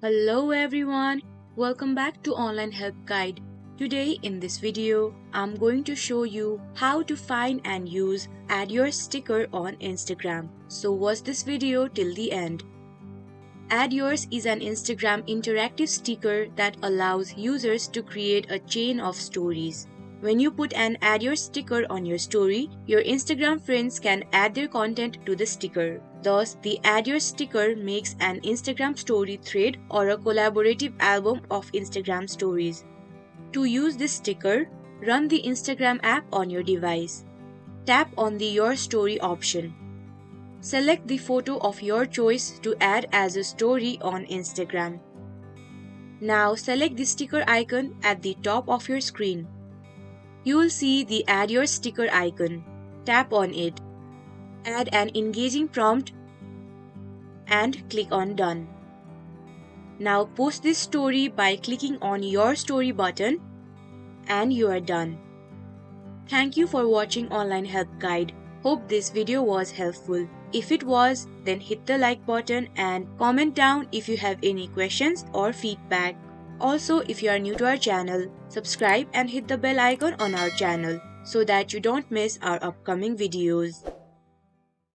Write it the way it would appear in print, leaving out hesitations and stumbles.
Hello everyone, welcome back to Online Help Guide. Today in this video, I'm going to show you how to find and use Add Your Sticker on Instagram. So watch this video till the end. Add Yours is an Instagram interactive sticker that allows users to create a chain of stories. When you put an Add Your sticker on your story, your Instagram friends can add their content to the sticker. Thus, the Add Your sticker makes an Instagram story thread or a collaborative album of Instagram stories. To use this sticker, run the Instagram app on your device. Tap on the Your Story option. Select the photo of your choice to add as a story on Instagram. Now select the sticker icon at the top of your screen. You will see the Add Your Sticker icon. Tap on it. Add an engaging prompt and click on Done. Now post this story by clicking on Your Story button and you are done. Thank you for watching Online Help Guide. Hope this video was helpful. If it was, then hit the like button and comment down if you have any questions or feedback. Also, if you are new to our channel, subscribe and hit the bell icon on our channel so that you don't miss our upcoming videos.